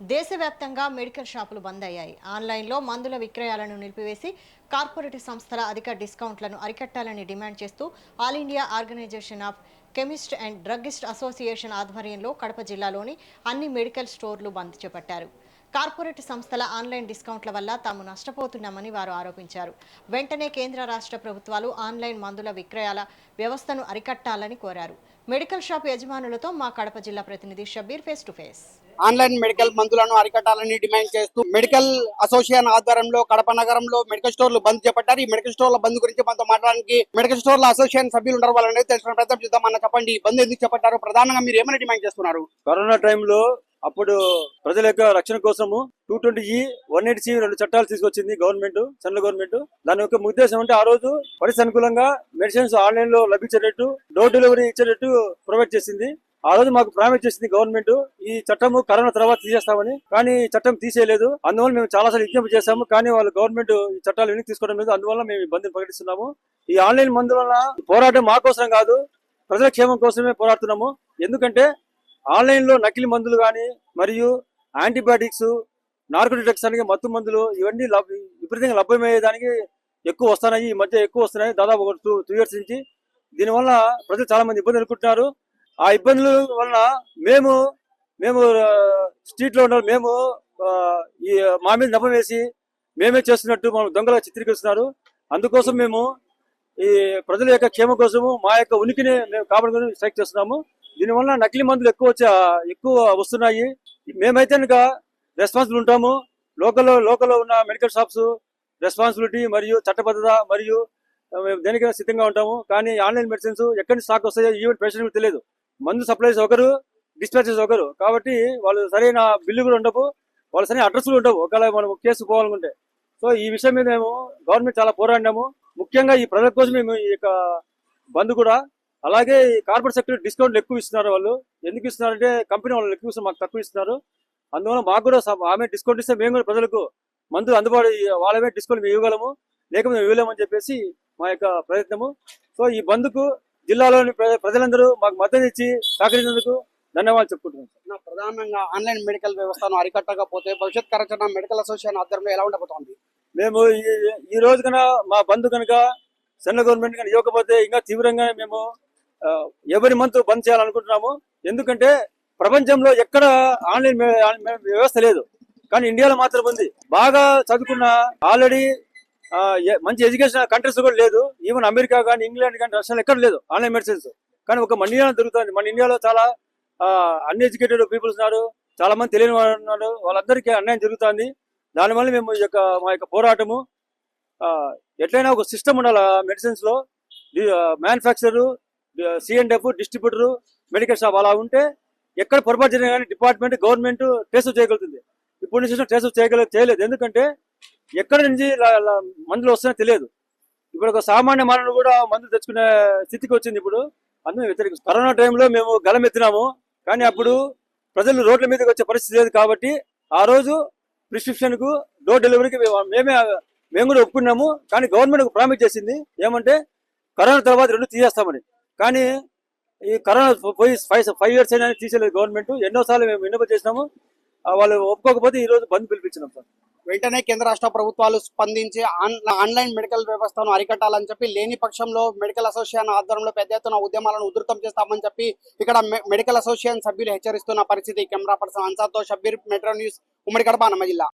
దేశవ్యాప్తంగా మెడికల్ షాపులు బంద్ అయ్యాయి. ఆన్లైన్లో మందుల విక్రయాలను నిలిపివేసి కార్పొరేట్ సంస్థల అధిక డిస్కౌంట్లను అరికట్టాలని డిమాండ్ చేస్తూ all India organisation of chemist and druggist association ఆధ్వర్యంలో కడప జిల్లాలోని అన్ని మెడికల్ స్టోర్లు బంద్ చేపట్టారు. కార్పొరేట్ సంస్థల ఆన్లైన్ డిస్కౌంట్ల వల్ల తాము నష్టపోతున్నామని వారు ఆరోపించారు. వెంటనే కేంద్ర రాష్ట్ర ప్రభుత్వాలు ఆన్లైన్ మందుల విక్రయాల వ్యవస్థను అరికట్టాలని కోరారు. మెడికల్ షాప్ యజమానులతో మా కడప జిల్లా ప్రతినిధి Shabbir face to face. Online medical మందులను అరికట్టాలని డిమాండ్ చేస్తూ మెడికల్ అసోసియేషన్ ఆధ్వర్యంలో కడప నగరంలో మెడికల్ స్టోర్లు బంద్ చేపట్టారు. ఈ మెడికల్ స్టోర్ల బంద్ గురించి మనతో మాట్లాడడానికి మెడికల్ స్టోర్ల అసోసియేషన్ సభ్యులు ఉన్నారు. వాళ్ళని తెలిసిన ప్రయత్నం చేద్దాం. అన్న చెప్పండి, బంద్ ఎందుకు చేపట్టారు? ప్రధానంగా మీరు ఏమైనా డిమాండ్ చేస్తున్నారు? కరోనా టైంలో అప్పుడు ప్రజల యొక్క రక్షణ కోసము 220E 180C 2 చట్టాలు తీసుకొచ్చింది గవర్నమెంట్, సెంట్రల్ గవర్నమెంట్. దాని యొక్క ఉద్దేశం అంటే ఆ రోజు పరిస్థితి అనుకూలంగా మెడిసిన్స్ ఆన్లైన్ లో లభించేటట్టు, డోర్ డెలివరీ ఇచ్చేటట్టు ప్రొవైడ్ చేసింది. ఆ రోజు మాకు ప్రామిస్ చేసింది గవర్నమెంట్, ఈ చట్టము కరోనా తర్వాత తీసేస్తామని. కానీ ఈ చట్టం తీసేయలేదు. అందువల్ల మేము చాలాసార్లు విజ్ఞప్తి చేశాము, కానీ వాళ్ళు గవర్నమెంట్ ఈ చట్టాలు వెనక్కి తీసుకోవడం లేదు. అందువల్ల మేము ఇబ్బందిని ప్రకటిస్తున్నాము. ఈ ఆన్లైన్ మందుల వల్ల పోరాటం మా కోసం కాదు, ప్రజల క్షేమం కోసమే పోరాడుతున్నాము. ఎందుకంటే ఆన్లైన్ లో నకిలీ మందులు కానీ, మరియు యాంటీబయాటిక్స్, నార్కోటిక్ డ్రగ్స్ అని మత్తు మందులు ఇవన్నీ విపరీతంగా లభ్యమయ్యేదానికి ఎక్కువ వస్తున్నాయి. ఈ మధ్య ఎక్కువ వస్తున్నాయి, దాదాపు ఒక 2 years నుంచి. దీనివల్ల ప్రజలు చాలా మంది ఇబ్బంది ఎదుర్కొంటున్నారు. ఆ ఇబ్బందుల వలన మేము స్ట్రీట్ లో ఉన్న మేము ఈ మా మీద నెపం వేసి మేమే చేస్తున్నట్టు మనం దొంగలా చిత్రీకరిస్తున్నారు. అందుకోసం మేము ఈ ప్రజల యొక్క క్షేమం కోసము మా యొక్క ఉనికిని మేము కాపాడుకొని స్ట్రైక్ చేస్తున్నాము. దీనివల్ల నకిలీ మందులు ఎక్కువ వస్తున్నాయి. మేమైతే కనుక రెస్పాన్సిబుల్ ఉంటాము. లోకల్లో ఉన్న మెడికల్ షాప్స్ రెస్పాన్సిబిలిటీ మరియు చట్టబద్ధత మరియు దేనికైనా సిద్ధంగా ఉంటాము. కానీ ఆన్లైన్ మెడిసిన్స్ ఎక్కడి నుంచి స్టాక్ వస్తాయో ఈవెన్ పేషెంట్ తెలియదు. మందు సప్లైస్ ఒకరు, డిస్పాచెస్ ఒకరు, కాబట్టి వాళ్ళు సరైన బిల్లు కూడా ఉండవు, వాళ్ళు సరైన అడ్రస్లు ఉండవు ఒకవేళ మనం కేసు పోవాలనుకుంటే. సో ఈ విషయం మీద మేము గవర్నమెంట్ చాలా పోరాడినాము. ముఖ్యంగా ఈ ప్రజల కోసం మేము ఈ యొక్క బంద్ కూడా. అలాగే కార్పొరేట్ సెక్టర్ డిస్కౌంట్లు ఎక్కువ ఇస్తున్నారు. వాళ్ళు ఎందుకు ఇస్తున్నారంటే కంపెనీ వాళ్ళు ఎక్కువ ఇస్తున్నారు, మాకు తక్కువ ఇస్తున్నారు. అందువల్ల మాకు కూడా ఆమె డిస్కౌంట్ ఇస్తే మేము కూడా ప్రజలకు మందు అందుబాటు వాళ్ళమే డిస్కౌంట్ మేము ఇవ్వగలము, లేకపోతే మేము ఇవ్వలేమని చెప్పేసి మా యొక్క ప్రయత్నము. సో ఈ బంద్కు జిల్లాలోని ప్రజలందరూ మాకు మద్దతు ఇచ్చి సహకరించినందుకు ధన్యవాదాలు చెప్పుకుంటున్నాం. ప్రధానంగా ఆన్లైన్ మెడికల్ వ్యవస్థను అరికట్టకపోతే భవిష్యత్ కార్యాచరణ మెడికల్ అసోసియేషన్ ఆధ్వర్యంలో ఎలా ఉండబోతోంది? మేము ఈ రోజు కనుక మా బంద్ కనుక సెంట్రల్ గవర్నమెంట్ కనుక ఇవ్వకపోతే ఇంకా తీవ్రంగా మేము ఎవరి మంత్ బంద్ చేయాలనుకుంటున్నాము. ఎందుకంటే ప్రపంచంలో ఎక్కడ ఆన్లైన్ వ్యవస్థ లేదు, కానీ ఇండియాలో మాత్రం ఉంది. బాగా చదువుకున్న ఆల్రెడీ మంచి ఎడ్యుకేషన్ కంట్రీస్ కూడా లేదు. ఈవెన్ అమెరికా కానీ, ఇంగ్లాండ్ కానీ, రష్యాలో ఎక్కడ లేదు ఆన్లైన్ మెడిసిన్స్. కానీ ఒక మన ఇండియాలో దొరుకుతుంది. మన ఇండియాలో చాలా అన్ఎడ్యుకేటెడ్ పీపుల్స్ ఉన్నారు, చాలా మంది తెలియని వాళ్ళు ఉన్నారు. వాళ్ళందరికీ అన్యాయం జరుగుతుంది. దానివల్ల మేము మా యొక్క పోరాటము ఎట్లయినా ఒక సిస్టమ్ ఉండాలి మెడిసిన్స్ లో. Manufacturer, C&F, distributor, medical shop అలా ఉంటే ఎక్కడ పొరపాటు జరిగినా కానీ డిపార్ట్మెంట్, గవర్నమెంట్ ట్రేస్ చేయ ఇప్పుడు నుంచి ట్రేస్ చేయలేదు. ఎందుకంటే ఎక్కడి నుంచి మందులు వస్తాయో తెలియదు. ఇప్పుడు ఒక సామాన్య మానవుడు కూడా మందులు తెచ్చుకునే స్థితికి వచ్చింది ఇప్పుడు. అందులో వ్యతిరేక కరోనా టైంలో మేము గలం ఎత్తినాము, కానీ అప్పుడు ప్రజలు రోడ్ల మీదకి వచ్చే పరిస్థితి లేదు. కాబట్టి ఆ రోజు ప్రిస్క్రిప్షన్ కు, డోర్ డెలివరీకి మేము కూడా ఒప్పుకున్నాము. కానీ గవర్నమెంట్ ప్రామిస్ చేసింది ఏమంటే కరోనా తర్వాత 2 తీసేస్తామని. కానీ ఈ కరోనా పోయి 5 years అయినా తీసేలేదు గవర్నమెంట్. ఎన్నోసార్లు మేము విన్నపం చేసినాము, వాళ్ళు ఒప్పుకోకపోతే ఈ రోజు బంద్ పిలిపించినాం సార్. వెంటనే కేంద్ర రాష్ట్ర ప్రభుత్వాలు స్పందించి ఆన్లైన్ మెడికల్ వ్యవస్థను అరికట్టాలని చెప్పి, లేని పక్షంలో మెడికల్ అసోసియేషన్ ఆధ్వర్యంలో పెద్ద ఎత్తున ఉద్యమాలను ఉధృతం చేస్తామని చెప్పి ఇక్కడ మెడికల్ అసోసియేషన్ సభ్యులు హెచ్చరిస్తున్న పరిస్థితి. కెమెరా పర్సన్ అన్సార్తో షబ్బీర్, మెట్రో న్యూస్, ఉమ్మడి కడప, అన్నమయ్య జిల్లా.